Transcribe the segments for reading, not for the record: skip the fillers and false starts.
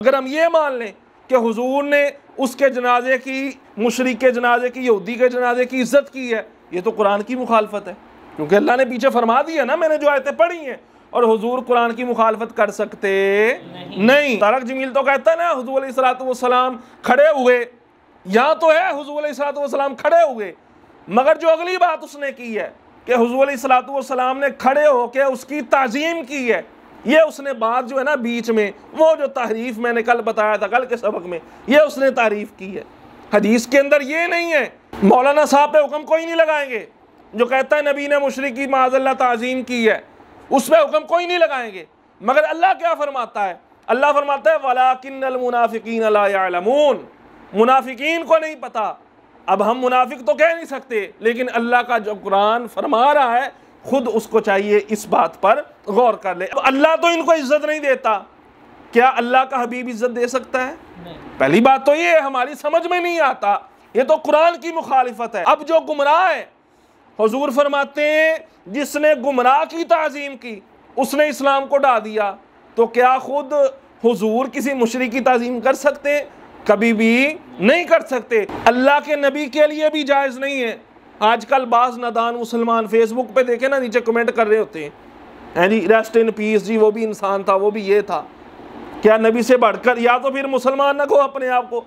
अगर हम ये मान लें कि हुजूर ने उसके जनाजे की, मुशरिक के जनाजे की, यहूदी के जनाजे की इज्जत की है, ये तो कुरान की मुखालफत है, क्योंकि अल्लाह ने पीछे फरमा दिया ना, मैंने जो आयतें पढ़ी हैं, और हुजूर कुरान की मुखालफत कर सकते नहीं। तारक जमील तो कहता है ना हुजूर अलैहिस्सलातु वस्सलाम खड़े हुए, यहाँ तो है हुजूर अलैहिस्सलातु वस्सलाम खड़े हुए, मगर जो अगली बात उसने की है कि हुजूर अलैहिस्सलातु वस्सलाम ने खड़े होकर उसकी ताज़ीम की है, ये उसने बात जो है ना बीच में, वो जो तारीफ मैंने कल बताया था, कल के सबक में, ये उसने तारीफ की है। हदीस के अंदर ये नहीं है। मौलाना साहब पे हुक्म कोई नहीं लगाएंगे जो कहता है नबी ने मुशरिक की माज़अल्लाह ताज़ीम की है, उस पर हुक्म कोई नहीं लगाएंगे। मगर अल्लाह क्या फरमाता है? अल्लाह फरमाता है वलाकिन्नल मुनाफिकीन ला यअलमून, मुनाफिकीन को नहीं पता। अब हम मुनाफिक तो कह नहीं सकते, लेकिन अल्लाह का जो कुरान फरमा रहा है खुद उसको चाहिए इस बात पर गौर कर ले। अल्लाह तो इनको इज्जत नहीं देता, क्या अल्लाह का हबीब इज्जत दे सकता है? नहीं। पहली बात तो ये हमारी समझ में नहीं आता, ये तो कुरान की मुखालिफत है। अब जो गुमराह है, हुजूर फरमाते हैं जिसने गुमराह की ताज़ीम की उसने इस्लाम को ढा दिया, तो क्या खुद हुजूर किसी मुशरिक की ताज़ीम कर सकते हैं? कभी भी नहीं कर सकते। अल्लाह के नबी के लिए भी जायज़ नहीं है। आजकल बाज़ नादान मुसलमान फेसबुक पे देखे ना, नीचे कमेंट कर रहे होते हैं जी, रेस्ट इन पीस जी, वो भी इंसान था, वो भी ये था। क्या नबी से बढ़कर? या तो फिर मुसलमान ना कहो अपने आप को,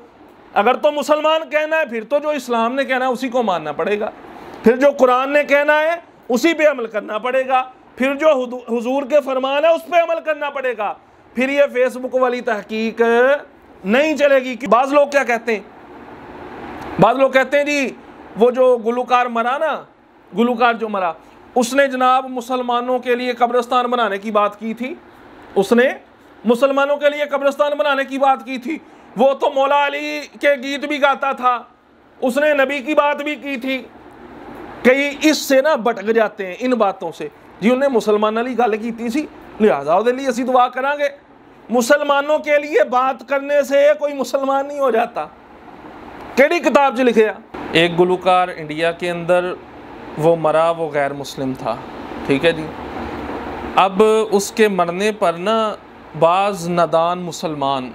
अगर तो मुसलमान कहना है फिर तो जो इस्लाम ने कहना है उसी को मानना पड़ेगा, फिर जो कुरान ने कहना है उसी पे अमल करना पड़ेगा, फिर जो हुजूर के फरमान है उस पर अमल करना पड़ेगा। फिर ये फेसबुक वाली तहकीक नहीं चलेगी। कि बाज़ लोग क्या कहते हैं, बाज़ लोग कहते हैं जी वो जो गुलकार मरा ना, गुलकार जो मरा, उसने जनाब मुसलमानों के लिए कब्रिस्तान बनाने की बात की थी, उसने मुसलमानों के लिए कब्रिस्तान बनाने की बात की थी। वो तो मौला अली के गीत भी गाता था, उसने नबी की बात भी की थी। कई इससे ना भटक जाते हैं इन बातों से जी, उन्हें मुसलमानों की गल की सी, लिहाजा उहदे लिए असीं दुआ करांगे। मुसलमानों के लिए बात करने से कोई मुसलमान नहीं हो जाता। केड़ी किताब च लिखे? एक गुलकार इंडिया के अंदर वो मरा, वो गैर मुस्लिम था, ठीक है जी। अब उसके मरने पर ना बाज़ नादान मुसलमान,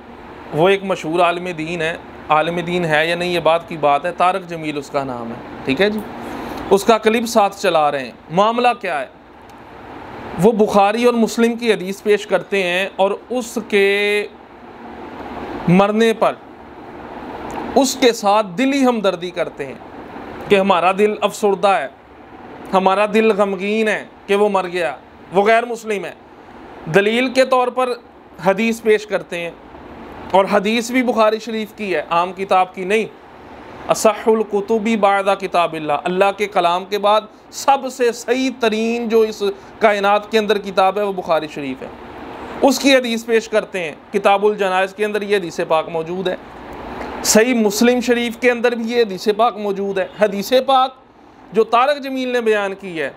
वो एक मशहूर आलिम दीन है, आलिम दीन है या नहीं ये बात की बात है, तारक जमील उसका नाम है, ठीक है जी, उसका क्लिप साथ चला रहे हैं। मामला क्या है, वो बुखारी और मुस्लिम की हदीस पेश करते हैं और उसके मरने पर उसके साथ दिली हमदर्दी करते हैं कि हमारा दिल अफसुर्दा है, हमारा दिल गमगीन है कि वो मर गया, वो गैर मुस्लिम है। दलील के तौर पर हदीस पेश करते हैं, और हदीस भी बुखारी शरीफ की है, आम किताब की नहीं। असहुल कुतुबी बादा किताबिल्लाह, अल्लाह के कलाम के बाद सबसे सही तरीन जो इस कायनात के अंदर किताब है वो बुखारी शरीफ है। उसकी हदीस पेश करते हैं, किताबुल जनाइज़ के अंदर ये हदीस पाक मौजूद है, सही मुस्लिम शरीफ के अंदर भी ये हदीस पाक मौजूद है। हदीस पाक जो तारक जमील ने बयान की है,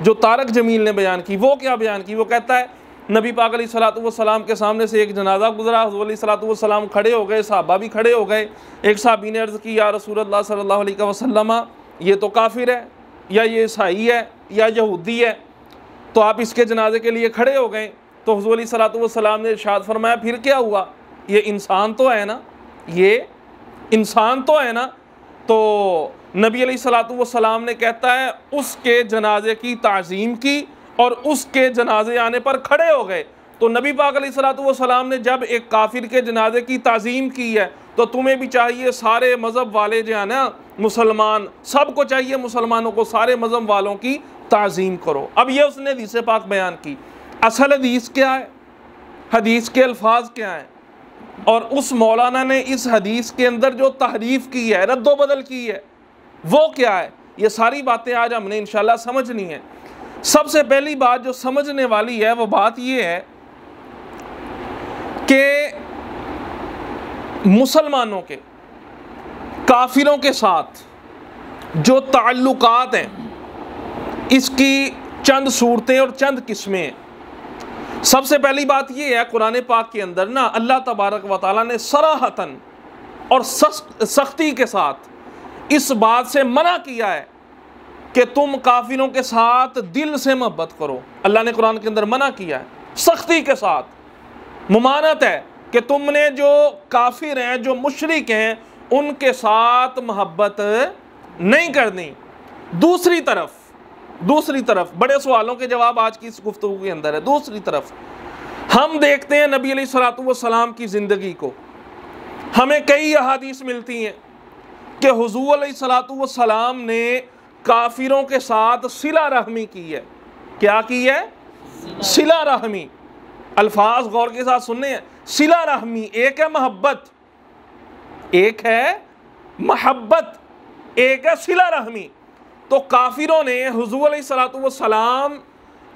जो तारक जमील ने बयान की, वो क्या बयान की? वो कहता है नबी पाक अलैहिस्सलातु वस्सलाम के सामने से एक जनाजा गुजरा, हुज़ूर अलैहिस्सलातु वस्सलाम खड़े हो गए, सहाबा भी खड़े हो गए। एक सहाबी ने अर्ज़ की या रसूलल्लाह सल्लल्लाहु अलैहि वसल्लम, ये तो काफिर है, या ये ईसाई है, या यहूदी है, तो आप इसके जनाजे के लिए खड़े हो गए। तो हुज़ूर अलैहिस्सलातु वस्सलाम ने इरशाद फरमाया फिर क्या हुआ, ये इंसान तो है ना, ये इंसान तो है ना। तो नबी अलैहिस्सलातु वस्सलाम ने कहता है उसके जनाजे की ताज़ीम की और उसके जनाजे आने पर खड़े हो गए। तो नबी पाक अलैहिस्सलातु वस्सलाम ने जब एक काफिर के जनाजे की ताज़ीम की है, तो तुम्हें भी चाहिए, सारे मज़हब वाले जो है ना मुसलमान, सबको चाहिए, मुसलमानों को, सारे मज़हब वालों की ताज़ीम करो। अब ये उसने हदीस पाक बयान की। असल हदीस क्या है, हदीस के अल्फाज क्या हैं, और उस मौलाना ने इस हदीस के अंदर जो तहरीफ की है, रद्दो बदल की है, वो क्या है, ये सारी बातें आज हमने इंशाल्लाह समझनी है। सबसे पहली बात जो समझने वाली है वो बात ये है कि मुसलमानों के काफिरों के साथ जो ताल्लुकात हैं, इसकी चंद सूरतें और चंद किस्में हैं। सबसे पहली बात ये है, कुरान पाक के अंदर ना अल्लाह तबारक व तआला ने सराहतन और सख्ती के साथ इस बात से मना किया है कि तुम काफिरों के साथ दिल से मोहब्बत करो। अल्लाह ने कुरान के अंदर मना किया है, सख्ती के साथ मुमानत है कि तुमने जो काफिर हैं, जो मुशरिक हैं, उनके साथ मोहब्बत नहीं करनी। दूसरी तरफ बड़े सवालों के जवाब आज की इस गुफ्तगू के अंदर है। दूसरी तरफ हम देखते हैं नबी अलैहिस्सलाम की ज़िंदगी को, हमें कई अहादीस मिलती हैं कि हुज़ूर अलैहिस्सलाम ने काफिरों के साथ सिला रहमी की है। क्या की है? सिला रहमी। अल्फाज गौर के साथ सुनने हैं। सिला रहमी एक है मोहब्बत, एक है महब्बत, एक है सिला रहमी। तो काफिरों ने हुज़ूर अलैहिस्सलाम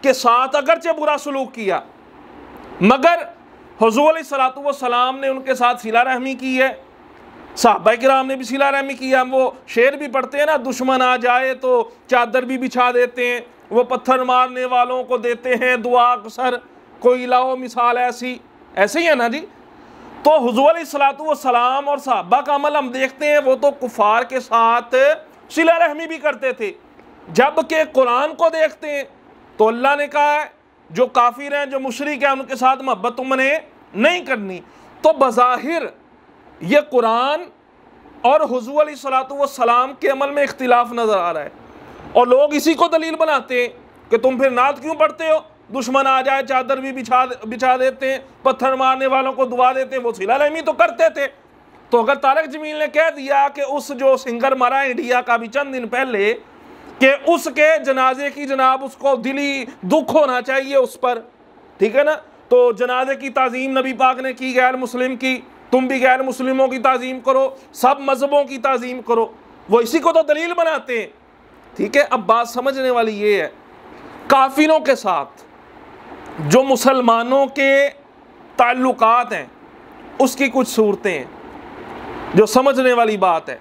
के साथ अगरचे बुरा सलूक किया, मगर हुज़ूर अलैहिस्सलाम ने उनके साथ सिला रहमी की है। सहाबा किराम ने भी सिला रहमी किया। हम वो शेर भी पढ़ते हैं ना, दुश्मन आ जाए तो चादर भी बिछा देते हैं, वो पत्थर मारने वालों को देते हैं दुआ अक्सर, कोई लाओ मिसाल ऐसी, ऐसे ही है ना जी। तो हुज़ूर अलैहिस्सलाम और सहाबा का अमल हम देखते हैं, वो तो कुफार के साथ सिला रहमी भी करते थे। जबकि कुरान को देखते हैं तो अल्लाह ने कहा है जो काफिर हैं, जो मुशरिक हैं, उनके साथ मोहब्बत तुमने नहीं करनी। तो बज़ाहिर ये कुरान और हुज़ूर अलैहिस्सलाम के अमल में इख्तिलाफ नज़र आ रहा है, और लोग इसी को दलील बनाते हैं कि तुम फिर नात क्यों पढ़ते हो, दुश्मन आ जाए चादर भी बिछा देते हैं, पत्थर मारने वालों को दुआ देते हैं। वो सिला रहमी तो करते थे। तो अगर तारक जमील ने कह दिया कि उस जो सिंगर मरा इंडिया का भी चंद दिन पहले, कि उसके जनाजे की जनाब उसको दिली दुख होना चाहिए उस पर, ठीक है ना, तो जनाजे की ताज़ीम नबी पाक ने की गैर मुस्लिम की, तुम भी गैर मुस्लिमों की ताज़ीम करो, सब मज़हबों की ताज़ीम करो। वो इसी को तो दलील बनाते हैं, ठीक है। अब बात समझने वाली ये है, काफिरों के साथ जो मुसलमानों के ताल्लुकात हैं उसकी कुछ सूरतें हैं जो समझने वाली बात है।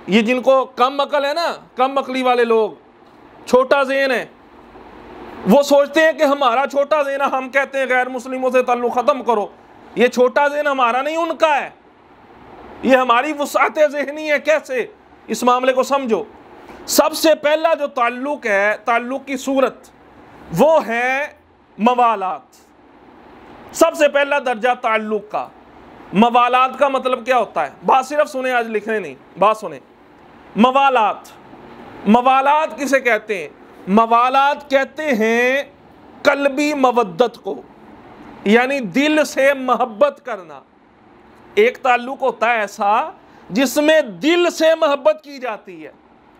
ये जिनको कम अकल है ना, कम अकली वाले लोग, छोटा ज़हन है, वो सोचते हैं कि हमारा छोटा ज़हन, हम कहते हैं गैर मुस्लिमों से ताल्लुक़ ख़त्म करो। ये छोटा ज़हन हमारा नहीं, उनका है, ये हमारी वुसअत ज़हनी है। कैसे? इस मामले को समझो। सबसे पहला जो ताल्लुक़ है, ताल्लुक़ की सूरत, वो है मवालात। सबसे पहला दर्जा ताल्लुक़ का। मवालात का मतलब क्या होता है? बात सिर्फ सुने, आज लिखने नहीं, बात सुने। मवालात किसे कहते हैं? मवालात कहते हैं कल्बी मवद्दत को, यानी दिल से मोहब्बत करना। एक ताल्लुक़ होता है ऐसा जिसमें दिल से मोहब्बत की जाती है।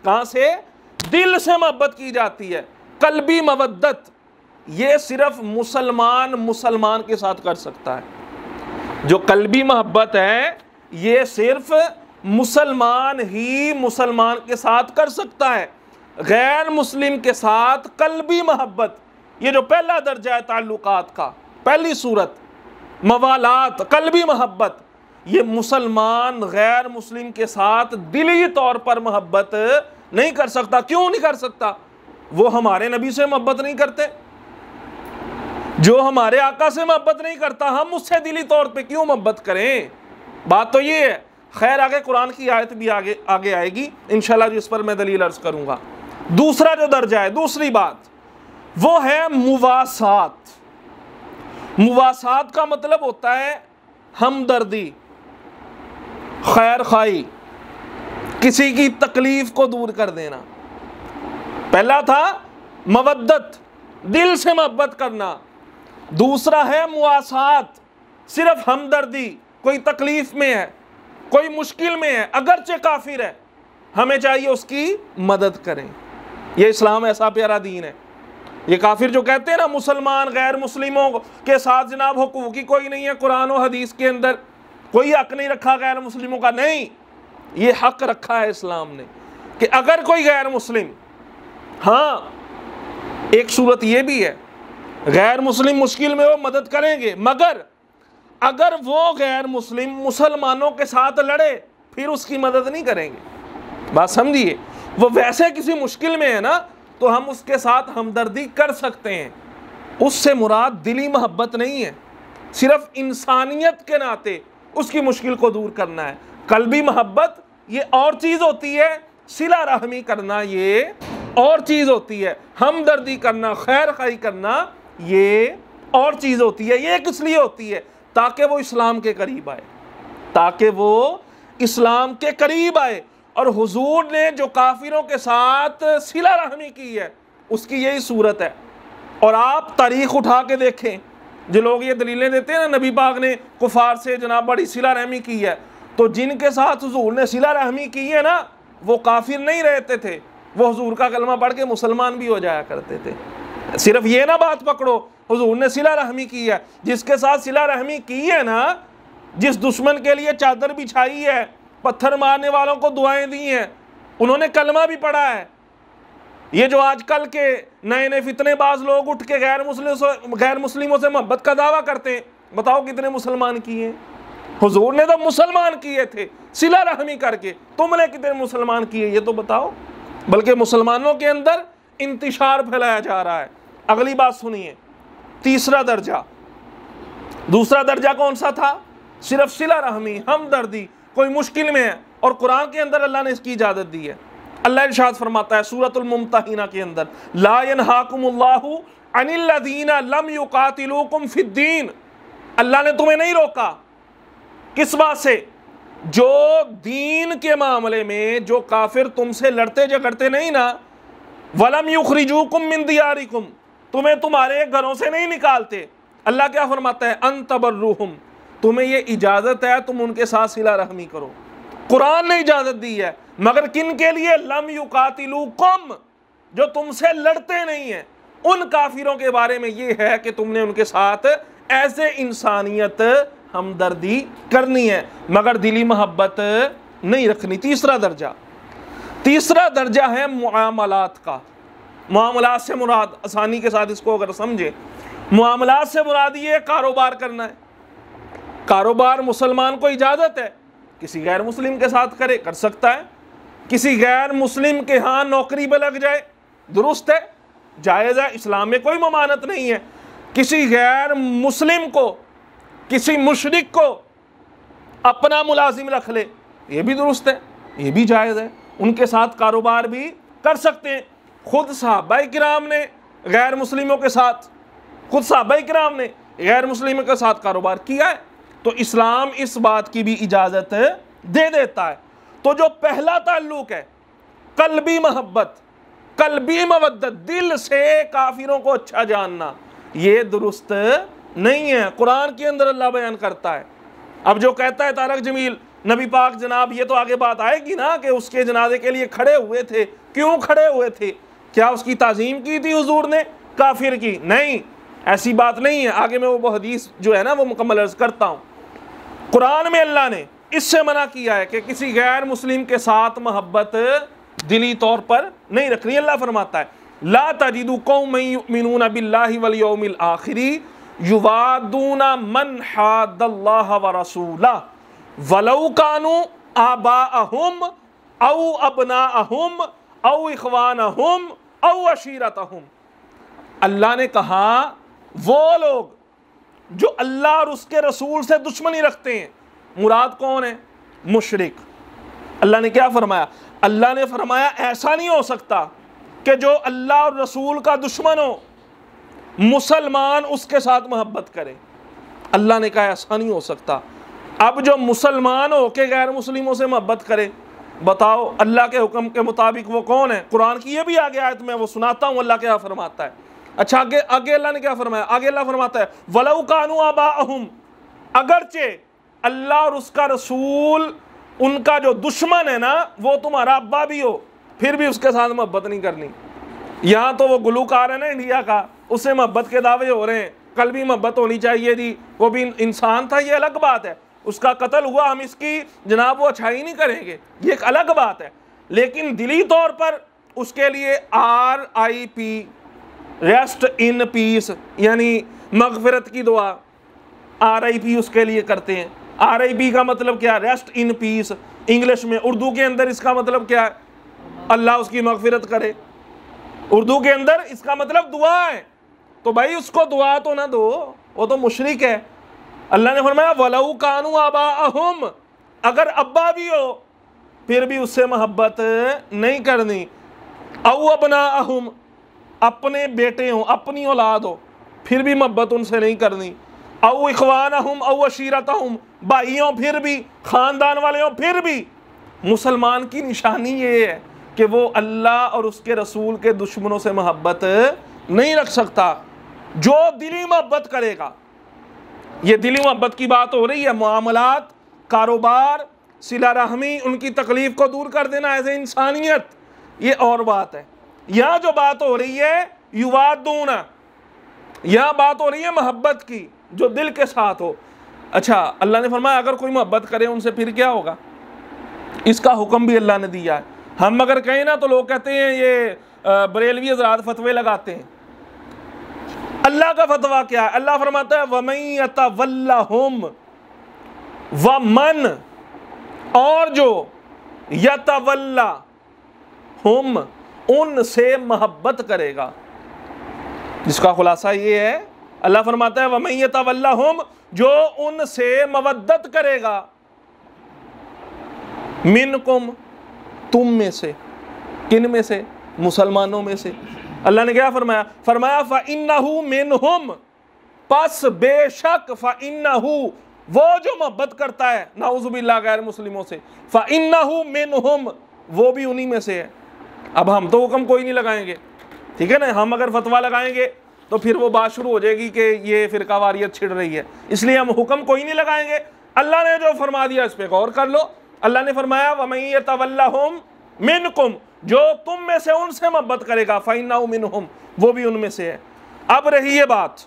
कहाँ से? दिल से मोहब्बत की जाती है। कल्बी मवद्दत ये सिर्फ मुसलमान के साथ कर सकता है। जो कल्बी मोहब्बत है ये सिर्फ मुसलमान ही मुसलमान के साथ कर सकता है। गैर मुस्लिम के साथ कल्बी मोहब्बत, ये जो पहला दर्जा है ताल्लुकात का, पहली सूरत मवालात, कल्बी मोहब्बत, ये मुसलमान गैर मुस्लिम के साथ दिली तौर पर मोहब्बत नहीं कर सकता। क्यों नहीं कर सकता? वो हमारे नबी से मोहब्बत नहीं करते, जो हमारे आका से मोहब्बत नहीं करता, हम उससे दिली तौर पे क्यों मोहब्बत करें? बात तो ये है। खैर, आगे कुरान की आयत भी आगे आएगी इंशाल्लाह, जिस पर मैं दलील अर्ज करूंगा। दूसरा जो दर्जा है, दूसरी बात, वो है मुवासात। मुवासात का मतलब होता है हमदर्दी, खैर खाई, किसी की तकलीफ को दूर कर देना। पहला था मवद्दत, दिल से मोहब्बत करना। दूसरा है मुआसात, सिर्फ हमदर्दी, कोई तकलीफ में है, कोई मुश्किल में है, अगरचे काफिर है, हमें चाहिए उसकी मदद करें। ये इस्लाम ऐसा प्यारा दीन है। ये काफिर जो कहते हैं ना मुसलमान गैर मुस्लिमों के साथ जनाब हुकूक ही कोई नहीं है, कुरान और हदीस के अंदर कोई हक नहीं रखा गैर मुस्लिमों का, नहीं, ये हक रखा है इस्लाम ने कि अगर कोई गैर मुस्लिम, हाँ एक सूरत ये भी है, गैर मुस्लिम मुश्किल में वो मदद करेंगे, मगर अगर वो गैर मुस्लिम मुसलमानों के साथ लड़े फिर उसकी मदद नहीं करेंगे। बात समझिए, वो वैसे किसी मुश्किल में है ना तो हम उसके साथ हमदर्दी कर सकते हैं। उससे मुराद दिली मोहब्बत नहीं है, सिर्फ इंसानियत के नाते उसकी मुश्किल को दूर करना है। कल्बी मोहब्बत ये और चीज़ होती है, सिला रहमी करना ये और चीज़ होती है, हमदर्दी करना, खैर खाई करना ये और चीज़ होती है। ये किस लिए होती है? ताकि वो इस्लाम के करीब आए, ताकि वो इस्लाम के करीब आए। और हुजूर ने जो काफिरों के साथ सिला रहमी की है उसकी यही सूरत है। और आप तारीख उठा के देखें, जो लोग ये दलीलें देते हैं ना नबी पाक ने कुफार से जनाब बड़ी सिला रहमी की है, तो जिनके साथ हुजूर ने सिला रहमी की है ना वो काफिर नहीं रहते थे, वो हुजूर का कलमा पढ़ के मुसलमान भी हो जाया करते थे। सिर्फ ये ना बात पकड़ो हुजूर ने सिला रहमी की है, जिसके साथ सिला रहमी की है ना, जिस दुश्मन के लिए चादर बिछाई है, पत्थर मारने वालों को दुआएं दी हैं, उन्होंने कलमा भी पढ़ा है। ये जो आजकल के नए नए फितनेबाज लोग उठ के गैर मुस्लिमों से मोहब्बत का दावा करते हैं, बताओ कितने मुसलमान किए? हुजूर ने तो मुसलमान किए थे सिला रहमी करके, तुमने कितने मुसलमान किए ये तो बताओ। बल्कि मुसलमानों के अंदर इंतिशार फैलाया जा रहा है। अगली बात सुनिए, तीसरा दर्जा। दूसरा दर्जा कौन सा था? सिर्फ सिला रहमी, हमदर्दी, कोई मुश्किल में है और कुरान के अंदर अल्लाह ने इसकी इजाजत दी है। अल्लाह इरशाद फरमाता है सूरतुल मुम्तहिना के अंदर, ला यनहाकुमुल्लाहु अनिल्लज़ीना लम युकातिलूकुम फिद्दीन। अल्लाह ने तुम्हें नहीं रोका, किस बात से? जो दीन के मामले में जो काफिर तुमसे लड़ते झगड़ते नहीं ना, वलम युखरिजूकुम मिन दियारिकुम, तुम्हें तुम्हारे घरों से नहीं निकालते। अल्लाह क्या फरमाता है? अन तबर्रुहुम, तुम्हें ये इजाजत है तुम उनके साथ सिला रहमी करो। कुरान ने इजाजत दी है, मगर किन के लिए? लम युकातिलूकुम, जो तुमसे लड़ते नहीं है, उन काफिरों के बारे में ये है कि तुमने उनके साथ ऐसे इंसानियत हमदर्दी करनी है, मगर दिली मोहब्बत नहीं रखनी। तीसरा दर्जा है मुआमलात का। मुआमलात से मुराद, आसानी के साथ इसको अगर समझे, मुआमलात से मुराद ये कारोबार करना है। कारोबार मुसलमान को इजाजत है, किसी गैर मुस्लिम के साथ करे, कर सकता है। किसी गैर मुस्लिम के यहाँ नौकरी पे लग जाए, दुरुस्त है, जायज़ है, इस्लाम में कोई ममानत नहीं है। किसी गैर मुस्लिम को, किसी मुशरिक को अपना मुलाजिम रख ले, ये भी दुरुस्त है, ये भी जायज़ है। उनके साथ कारोबार भी कर सकते हैं। खुद सहाबाए किराम ने गैर मुस्लिमों के साथ, खुद सहाबाए किराम ने गैर मुस्लिमों के साथ कारोबार किया है, तो इस्लाम इस बात की भी इजाज़त दे देता है। तो जो पहला ताल्लुक है कल्बी मोहब्बत, कल्बी मवद्दत, दिल से काफिरों को अच्छा जानना, ये दुरुस्त नहीं है। कुरान के अंदर अल्लाह बयान करता है। अब जो कहता है तारक जमील नबी पाक जनाब, ये तो आगे बात आएगी ना कि उसके जनाजे के लिए खड़े हुए थे, क्यों खड़े हुए थे? क्या उसकी ताज़ीम की थी हुजूर ने काफिर की? नहीं, ऐसी बात नहीं है। आगे मैं वो हदीस जो है ना वो मुकम्मल अर्ज करता हूँ। कुरान में अल्लाह ने इससे मना किया है कि किसी गैर मुस्लिम के साथ मोहब्बत दिली तौर पर नहीं रखनी। अल्लाह फरमाता है, ला तजिदु कौमन युमिनूना बिल्लाहि वल यौमिल आखिरी युवादूना मन हादल्लाह व रसूला वलौ कानू आबाअहुम औ अबनाअहुम औ इखवानहुम औ अशीरतहुम। अल्लाह ने कहा वो लोग जो अल्लाह और उसके रसूल से दुश्मनी रखते हैं, मुराद कौन है? मुशरिक। अल्लाह ने क्या फरमाया? अल्लाह ने फरमाया ऐसा नहीं हो सकता कि जो अल्लाह और रसूल का दुश्मन हो, मुसलमान उसके साथ मोहब्बत करे। अल्लाह ने कहा ऐसा नहीं हो सकता। अब जो मुसलमान हो के गैर मुस्लिमों से मोहब्बत करे, बताओ अल्लाह के हुक्म के मुताबिक वो कौन है? कुरान की ये भी आगे आयत में वो सुनाता हूँ अल्लाह क्या फरमाता है। अच्छा, आगे अल्लाह ने क्या फरमाया? आगे अल्लाह फरमाता है वलौ कानू आबाअहुम, अगरचे अल्लाह और उसका रसूल उनका जो दुश्मन है ना वो तुम्हारा अब्बा भी हो, फिर भी उसके साथ मोहब्बत नहीं करनी। यहाँ तो वो गुलूकार है ना इंडिया का, उससे मोहब्बत के दावे हो रहे हैं, कल भी मोहब्बत होनी चाहिए थी, वो भी इंसान था, ये अलग बात है। उसका कत्ल हुआ, हम इसकी जनाब वो अच्छाई नहीं करेंगे, ये एक अलग बात है। लेकिन दिली तौर पर उसके लिए RIP, रेस्ट इन पीस, यानी मगफिरत की दुआ, RIP उसके लिए करते हैं। RIP का मतलब क्या? Rest in peace. इंग्लिश में, उर्दू के अंदर इसका मतलब क्या है? अल्लाह उसकी मगफिरत करे। उर्दू के अंदर इसका मतलब दुआ है। तो भाई उसको दुआ तो ना दो, वो तो मुशरिक है। अल्लाह ने फरमाया वलौ कानू आबाअहुम, अगर अब्बा भी हो फिर भी उससे मोहब्बत नहीं करनी। औ अबनाअहुम, अपने बेटे हो, अपनी औलाद हो, फिर भी मोहब्बत उनसे नहीं करनी। औ इखवानहुम औ अशीरतहुम, भाइयों फिर भी, खानदान वाले हो फिर भी। मुसलमान की निशानी ये है कि वो अल्लाह और उसके रसूल के दुश्मनों से मोहब्बत नहीं रख सकता। जो दिली मोहब्बत करेगा, ये दिली मोहब्बत की बात हो रही है, मामलात, कारोबार, सिला रहमी, उनकी तकलीफ को दूर कर देना एज ए इंसानियत, ये और बात है। यहाँ जो बात हो रही है युवादूना, यहाँ बात हो रही है मोहब्बत की जो दिल के साथ हो। अच्छा, अल्लाह ने फरमाया अगर कोई मोहब्बत करे उनसे फिर क्या होगा, इसका हुक्म भी अल्लाह ने दिया है। हम अगर कहें ना तो लोग कहते हैं ये बरेलवी हज़रात फतवे लगाते हैं। अल्लाह का फतवा क्या है? अल्लाह फरमाता है वमन यतवल्लहुम, वमन, और जो, यतवल्ला हुम, उनसे मोहब्बत करेगा। जिसका खुलासा ये है, अल्लाह फरमाता है वमन यतवल्लहुम, जो उनसे मवद्दत करेगा, मिनकुम, तुम में से, किन में से? मुसलमानों में से। अल्लाह ने क्या फरमाया? फरमाया फ़इन्नहु मिनहुम, पस बेशक, फ़इन्नहु, वो जो मोहब्बत करता है नाउज़ुबिल्लाह गैर मुस्लिमों से, फ़इन्नहु मिनहुम, वो भी उन्हीं में से है। अब हम तो हुक्म कोई नहीं लगाएंगे, ठीक है ना। हम अगर फतवा लगाएंगे तो फिर वो बात शुरू हो जाएगी कि ये फ़िरकावारियत छिड़ रही है, इसलिए हम हुक्म कोई नहीं लगाएंगे। अल्लाह ने जो फरमा दिया इस पर गौर कर लो। अल्लाह ने फरमाया वमन यतवल्लहुम मिनकुम, जो तुम में से उनसे मोहब्बत करेगा, फ़इन्नहु मिनहुम, वो भी उनमें से है। अब रही ये बात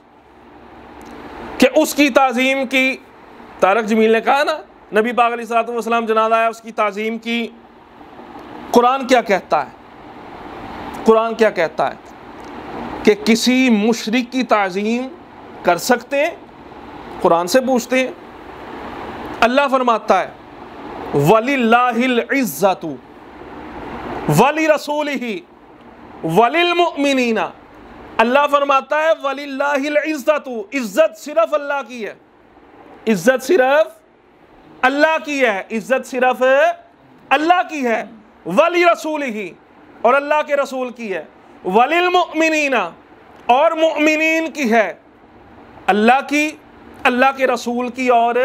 कि उसकी ताज़ीम की, तारक जमील ने कहा ना नबी पाक अलैहिस्सलातु वस्सलाम जनाज़ा आया, उसकी ताज़ीम की। कुरान क्या कहता है? कुरान क्या कहता है कि किसी मुशरिक की ताज़ीम कर सकते हैं? कुरान से पूछते हैं। अल्लाह फरमाता है वलिल्लाहिल इज़्ज़तु वली रसूलिही वलिल मुअमिनीना। अल्लाह फरमाता है वलिल्लाहिल इज़्ज़तु, इज़्ज़त सिर्फ अल्लाह की है, इज़्ज़त सिर्फ अल्लाह की है, इज़्ज़त सिर्फ अल्लाह की है। वली रसूलिही, और अल्लाह के रसूल की है। वलिल मुअमिनीना, और मुअमिनीन की है। अल्लाह की, अल्लाह के रसूल की और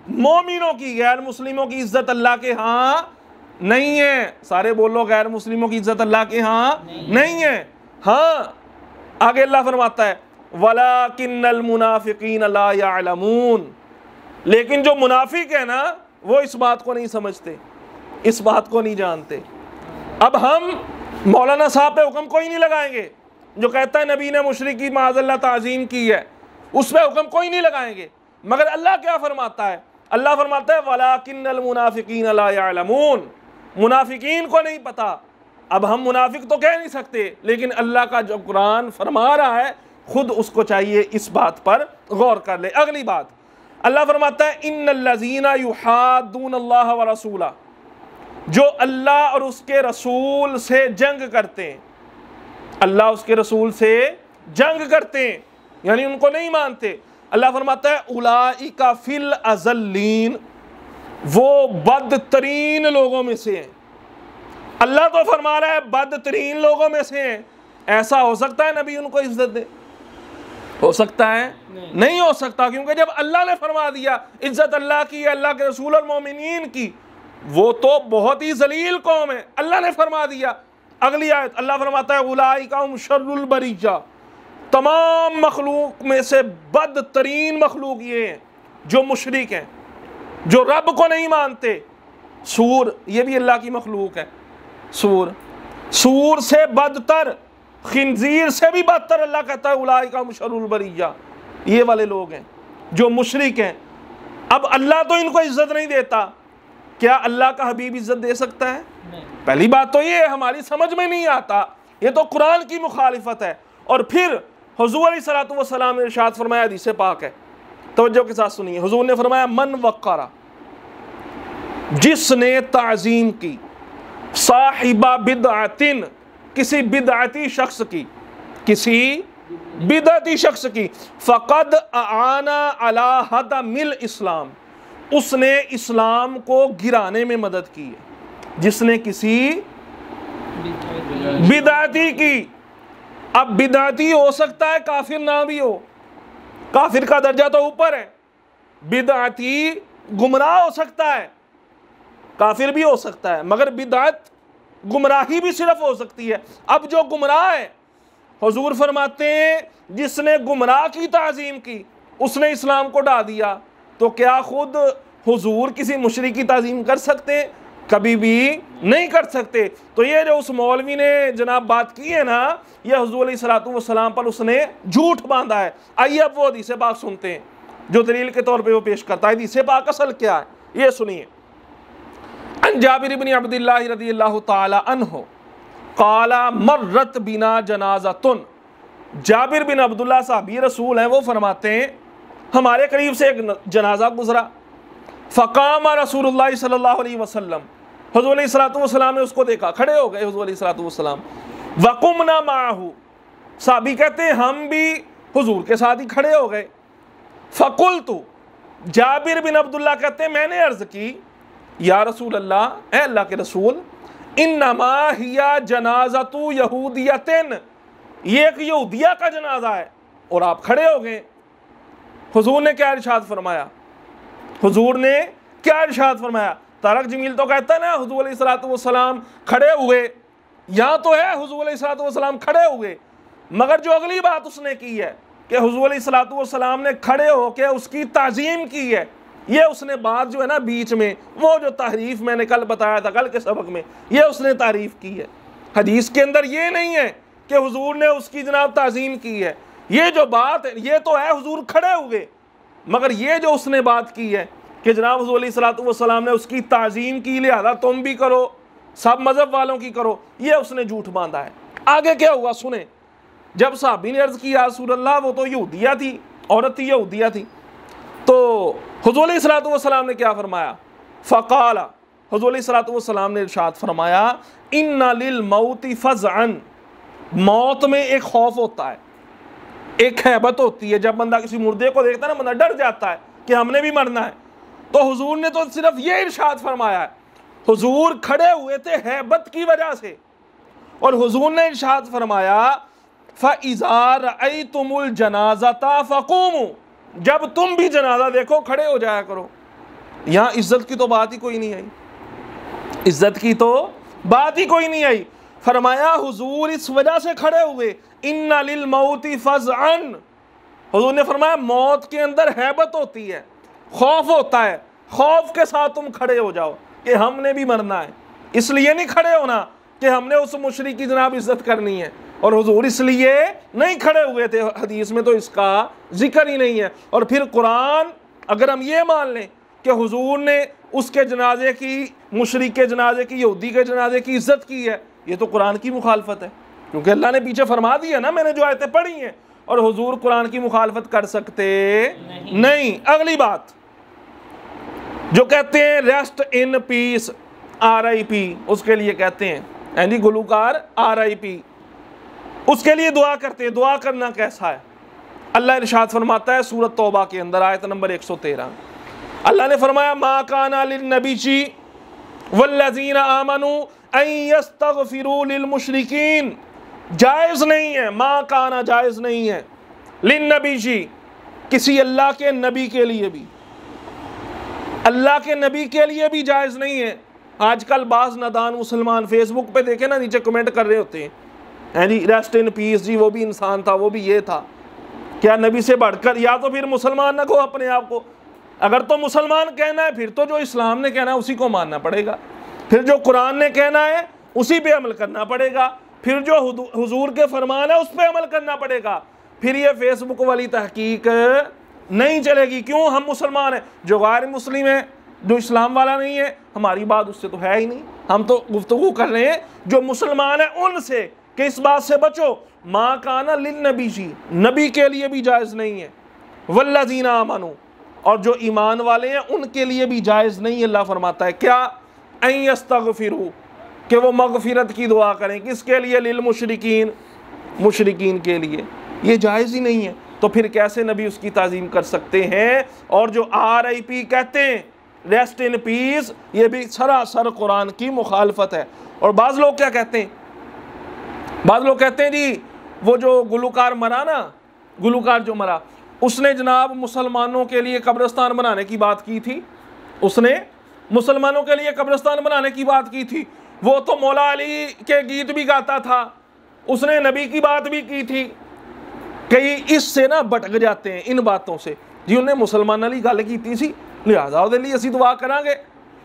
मोमिनों की। गैर मुस्लिमों की इज्जत अल्लाह के यहाँ नहीं है। सारे बोलो गैर मुस्लिमों की इज्जत अल्लाह के यहाँ नहीं है। हाँ, आगे अल्लाह फरमाता है वलाकिन्नल मुनाफिकीन ला यअलमून, लेकिन जो मुनाफिक है ना वो इस बात को नहीं समझते, इस बात को नहीं जानते। अब हम मौलाना साहब पे हुक्म कोई नहीं लगाएंगे जो कहता है नबी ने मुशरिक की माज़अल्लाह ताज़ीम की है, उस पर हुक्म कोई नहीं लगाएंगे। मगर अल्लाह क्या फरमाता है? अल्लाह फरमाता है वलाकिन्नल मुनाफिकीन ला यअलमून, मुनाफिकीन को नहीं पता। अब हम मुनाफिक तो कह नहीं सकते, लेकिन अल्लाह का जो कुरान फरमा रहा है खुद उसको चाहिए इस बात पर गौर कर ले। अगली बात अल्लाह फरमाता है इन्नल्लज़ीना युहाद्दूनल्लाह व रसूला, जो अल्लाह और उसके रसूल से जंग करते हैं, अल्लाह उसके रसूल से जंग करते हैं यानी उनको नहीं मानते। अल्लाह फरमाता है उलाइका फिल अज़ल्लीन, वो बदतरीन लोगों में से हैं। अल्लाह तो फरमा रहा है बदतरीन लोगों में से हैं। ऐसा हो सकता है नबी उनको इज्जत दे? हो सकता है? नहीं हो सकता, क्योंकि जब अल्लाह ने फरमा दिया इज्जत अल्लाह की है, अल्लाह के रसूल और मोमिनीन की, वो तो बहुत ही जलील कौम है, अल्लाह ने फरमा दिया। अगली आयत अल्लाह फरमाता है उलाइका हुम शर्रुल बरिया, तमाम मखलूक में से बदतरीन मखलूक ये हैं जो मुशरिक हैं, जो रब को नहीं मानते। सूर, ये भी अल्लाह की मखलूक है। सूर, सूर से बदतर, खिंजीर से भी बदतर अल्लाह कहता है उलाइका हुम शर्रुल बरिया, ये वाले लोग हैं जो मुशरिक हैं। अब अल्लाह तो इनको इज्जत नहीं देता, क्या अल्लाह का हबीब इज्जत दे सकता है? पहली बात तो ये हमारी समझ में नहीं आता, ये तो कुरान की मुखालिफत है। और फिर हुजूर अलैहिस्सलातु वस्सलाम ने इरशाद फरमाया, हदीस पाक है, तवज्जो के साथ सुनिए। हुजूर ने फरमाया मन वक़्क़रा, जिसने ताज़ीम की, साहिबा बिदअतिन, किसी बिदअती शख्स की, किसी बिदअती शख्स की, फ़क़द आना अला हदमिल इस्लाम, उसने इस्लाम को गिराने में मदद की है। जिसने किसी बिदअती की, अब बिदअती हो सकता है काफिर ना भी हो, काफिर का दर्जा तो ऊपर है, बिदअती गुमराह हो सकता है, काफिर भी हो सकता है, मगर बिदअत गुमराही भी सिर्फ हो सकती है। अब जो गुमराह है, हुजूर फरमाते हैं जिसने गुमराह की ताज़ीम की उसने इस्लाम को ढा दिया। तो क्या खुद हुजूर किसी मुशरिक की ताज़ीम कर सकते हैं? कभी भी नहीं कर सकते। तो ये जो उस मौलवी ने जनाब बात की है ना, ये हुजूर अलैहिस्सलातु वस्सलाम पर उसने झूठ बांधा है। आइए अब वो हदीस पाक सुनते हैं जो दलील के तौर पे वो पेश करता है। हदीस पाक असल क्या है ये सुनिए। अन जाबिर इब्न अब्दुल्लाह रज़ियल्लाहु ताला अन्हु क़ाला मर्रत बिना जनाज़तुन। जाबिर बिन अब्दुल्लाह साहबी रसूल हैं, वो फरमाते हैं हमारे करीब से एक जनाजा गुजरा। फ़क़ाम रसूलुल्लाह सल्लल्लाहु अलैहि वसल्लम, हुज़ूर अलैहिस्सलातु वस्सलाम ने उसको देखा, खड़े हो गए हुज़ूर अलैहिस्सलातु वस्सलाम। वक़ुमना माहू, साहबी कहते हैं हम भी हुज़ूर के साथ ही खड़े हो गए। फ़क़ुल्तु, जाबिर बिन अब्दुल्लाह कहते हैं मैंने अर्ज़ की या रसूल अल्लाह, ए अल्लाह के रसूल, इन्नमा हिया जनाज़तु यहूदियतिन, ये एक यहूदिया का जनाजा है और आप खड़े हो गए। हुजूर ने क्या इरशाद फरमाया? हुजूर ने क्या इरशाद फरमाया? तारक जमील तो कहता है ना हुजूर अलैहिस्सलातु वस्सलाम खड़े हुए, यहाँ तो है हुजूर अलैहिस्सलातु वस्सलाम खड़े हुए, मगर जो अगली बात उसने की है कि हुजूर अलैहिस्सलातु वस्सलाम ने खड़े होकर उसकी ताज़ीम की है, ये उसने बात जो है ना बीच में वो जो तारीफ मैंने कल बताया था कल के सबक में, ये उसने तारीफ की है। हदीस के अंदर ये नहीं है कि हुजूर ने उसकी जनाब ताज़ीम की है। ये जो बात है ये तो है हुजूर खड़े हुए, मगर ये जो उसने बात की है कि जनाब हुजूर अलैहिस्सलातु वस्सलाम ने उसकी ताज़ीम की, लिहाजा तुम भी करो, सब मज़हब वालों की करो, ये उसने झूठ बांधा है। आगे क्या हुआ सुने। जब साहबी ने अर्ज़ किया रसूल अल्लाह, वो तो यहूदिया थी, औरत थी, यहूदिया थी, तो हुजूर अलैहिस्सलातु वस्सलाम ने क्या फरमाया? फ़क़ाला, हुजूर अलैहिस्सलातु वस्सलाम ने इरशाद फरमाया इन्ना लिल मौति फ़ज़अन, मौत में एक खौफ होता है, एक हैबत होती है। जब बंदा किसी मुर्दे को देखता है ना, बंदा डर जाता है कि हमने भी मरना है। तो हुजूर ने तो सिर्फ ये इरशाद फरमाया है, हुजूर खड़े हुए थे हैबत की वजह से, और हुजूर ने इरशाद फरमाया फ़इज़ा रअयतुमुल जनाज़ता फ़क़ूमू, जब तुम भी जनाजा देखो खड़े हो जाया करो। यहाँ इज्जत की तो बात ही कोई नहीं आई, इज्जत की तो बात ही कोई नहीं आई। फरमाया हुजूर इस वजह से खड़े हुए, इन्ना लिल मौति फ़ज़अन, हुजूर ने फरमाया मौत के अंदर हैबत होती है, खौफ होता है, खौफ के साथ तुम खड़े हो जाओ कि हमने भी मरना है। इसलिए नहीं खड़े होना कि हमने उस मुशरिक की जनाब इज्जत करनी है, और हुजूर इसलिए नहीं खड़े हुए थे, हदीस में तो इसका जिक्र ही नहीं है। और फिर कुरान, अगर हम ये मान लें कि हुजूर ने उसके जनाजे की, मुशरिक के जनाजे की, यहूदी के जनाजे की इज्जत की है, ये तो कुरान की मुखालफत है, क्योंकि अल्लाह ने पीछे फरमा दिया ना, मैंने जो आयतें पढ़ी हैं, और हुजूर कुरान की मुखालफत कर सकते नहीं। अगली बात जो कहते हैं रेस्ट इन पीस, RIP, उसके लिए कहते हैं यानी गुलूकार RIP, उसके लिए दुआ करते हैं। दुआ करना कैसा है? अल्लाह इरशाद फरमाता है सूरत तौबा के अंदर आयत नंबर 113, अल्लाह ने फरमाया मा काना लिन्नबी वल्लज़ीना आमनू अन यस्तगफिरू लिलमुशरिकीन, जायज़ नहीं है, मा काना जायज़ नहीं है, लिन्नबी किसी अल्लाह के नबी के लिए भी, अल्लाह के नबी के लिए भी जायज़ नहीं है। आजकल बाज़ नादान मुसलमान फेसबुक पे देखे ना, नीचे कमेंट कर रहे होते हैं जी रेस्ट इन पीस, जी वो भी इंसान था, वो भी ये था, क्या नबी से बढ़कर? या तो फिर मुसलमान ना कहो अपने आप को, अगर तो मुसलमान कहना है फिर तो जो इस्लाम ने कहना है उसी को मानना पड़ेगा, फिर जो कुरान ने कहना है उसी पे अमल करना पड़ेगा, फिर जो हुजूर के फरमान है उस पर अमल करना पड़ेगा। फिर ये फेसबुक वाली तहकीक नहीं चलेगी। क्यों? हम मुसलमान हैं, जो गैर मुस्लिम है, जो इस्लाम वाला नहीं है, हमारी बात उससे तो है ही नहीं। हम तो गुफ्तगू कर रहे हैं जो मुसलमान है उनसे कि इस बात से बचो, मा काना लिन्नबी, नबी के लिए भी जायज़ नहीं है, वल्लज़ीना आमनू, और जो ईमान वाले हैं उनके लिए भी जायज़ नहीं है। अल्लाह फरमाता है क्या? अन यस्तगफिरू, कि वो मगफिरत की दुआ करें, किसके लिए? लिल मुशरिकीन, मुशरिकीन के लिए, ये जायज़ ही नहीं है। तो फिर कैसे नबी उसकी ताज़ीम कर सकते हैं? और जो RIP कहते हैं, रेस्ट इन पीस, ये भी सरासर कुरान की मुखालफत है। और बाज़ लोग क्या कहते हैं, बाज़ लोग कहते हैं जी वो जो गुलूकार मरा ना, गुलूकार जो मरा, उसने जनाब मुसलमानों के लिए कब्रिस्तान बनाने की बात की थी, उसने मुसलमानों के लिए कब्रिस्तान बनाने की बात की थी। वो तो मौला अली के गीत भी गाता था, उसने नबी की बात भी की थी। कई इससे ना भटक जाते हैं इन बातों से जी। उन्हें मुसलमानों की गल की सी, लिहाजा ਉਹਦੇ ਲਈ ਅਸੀਂ दुआ करांगे।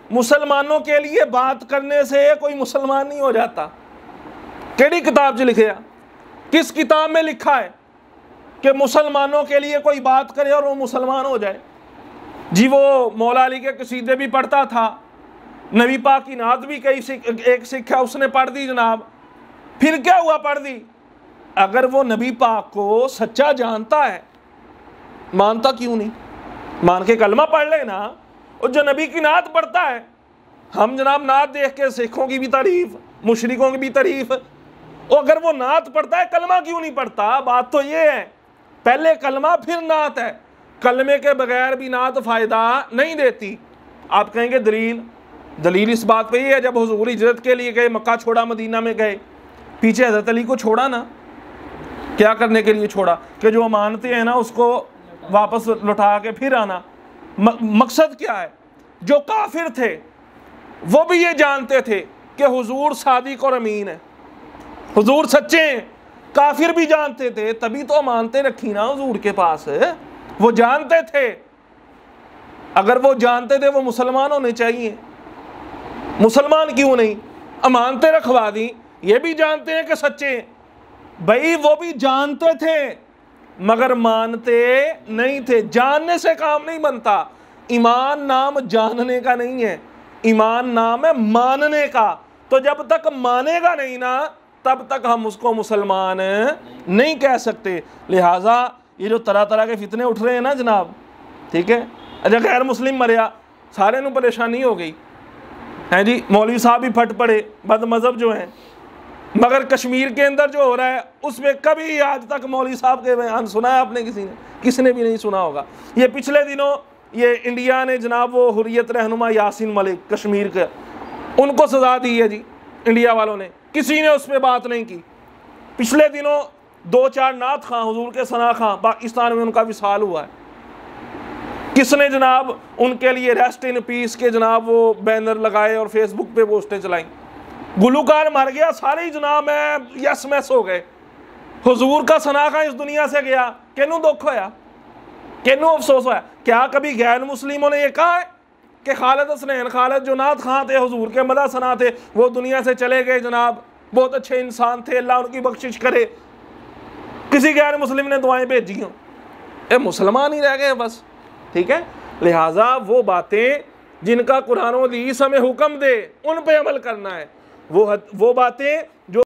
मुसलमानों के लिए बात करने से कोई मुसलमान नहीं हो जाता। केड़ी किताब च लिखे, किस किताब में लिखा है कि मुसलमानों के लिए कोई बात करे और वो मुसलमान हो जाए जी? वो मौला अली के कसीदे भी पढ़ता था, नबी पाक की नात भी एक सिक्खा उसने पढ़ दी जनाब। फिर क्या हुआ, पढ़ दी। अगर वो नबी पाक को सच्चा जानता है, मानता क्यों नहीं? मान के कलमा पढ़ लेना। और जो नबी की नात पढ़ता है, हम जनाब नात देख के सिखों की भी तारीफ, मुशरिकों की भी तारीफ, और अगर वो नात पढ़ता है कलमा क्यों नहीं पढ़ता? बात तो ये है, पहले कलमा फिर नात है। कलमे के बगैर भी नात फ़ायदा नहीं देती। आप कहेंगे दलील, दलील इस बात पे ही है, जब हुजूर हिजरत के लिए गए, मक्का छोड़ा, मदीना में गए, पीछे हज़रत अली को छोड़ा ना, क्या करने के लिए छोड़ा? कि जो अमानतें हैं ना उसको वापस लौटा के फिर आना। मकसद क्या है? जो काफिर थे वो भी ये जानते थे कि हुजूर सादिक और अमीन है, हुजूर सच्चे हैं। काफिर भी जानते थे, तभी तो अमानतें रखी ना हुजूर के पास। वो जानते थे, अगर वो जानते थे वो मुसलमान होने चाहिए, मुसलमान क्यों नहीं? अमानतें रखवा दी, ये भी जानते हैं कि सच्चे हैं। भाई वो भी जानते थे मगर मानते नहीं थे। जानने से काम नहीं बनता। ईमान नाम जानने का नहीं है, ईमान नाम है मानने का। तो जब तक मानेगा नहीं ना, तब तक हम उसको मुसलमान नहीं कह सकते। लिहाजा ये जो तरह तरह के फितने उठ रहे हैं ना जनाब, ठीक है, अच्छा गैर मुस्लिम मरिया, सारे नूं परेशानी हो गई है जी। मौलवी साहब भी फट पड़े, बद मजहब जो हैं। मगर कश्मीर के अंदर जो हो रहा है उसमें कभी आज तक मौलवी साहब के बयान सुना है आपने? किसने भी नहीं सुना होगा। ये पिछले दिनों ये इंडिया ने जनाब वो हुर्रियत रहनुमा यासीन मलिक कश्मीर के, उनको सजा दी है जी इंडिया वालों ने, किसी ने उस पर बात नहीं की। पिछले दिनों 2-4 नात खां, हुजूर के सना खां, पाकिस्तान में उनका विसाल हुआ है। किसने जनाब उनके लिए रेस्ट इन पीस के जनाब वो बैनर लगाए और फेसबुक पे पोस्टें चलाई? गुलूकार मर गया, सारे ही जनाब में यस मैस हो गए। हुजूर का सना खां इस दुनिया से गया, केनू दुख होया, केनू अफसोस होया? क्या कभी गैर मुस्लिमों ने यह कहा है कि खालिद हसनैन खालिद जो नात खां थे, हुजूर के मदा सना थे, वो दुनिया से चले गए जनाब, बहुत अच्छे इंसान थे, अल्लाह उनकी बख्शिश करे? किसी गैर मुस्लिम ने दुआएं भेजी हों? ये मुसलमान ही रह गए बस, ठीक है। लिहाजा वो बातें जिनका कुरान और हदीस हमें हुक्म दे, उन पे अमल करना है। वो बातें जो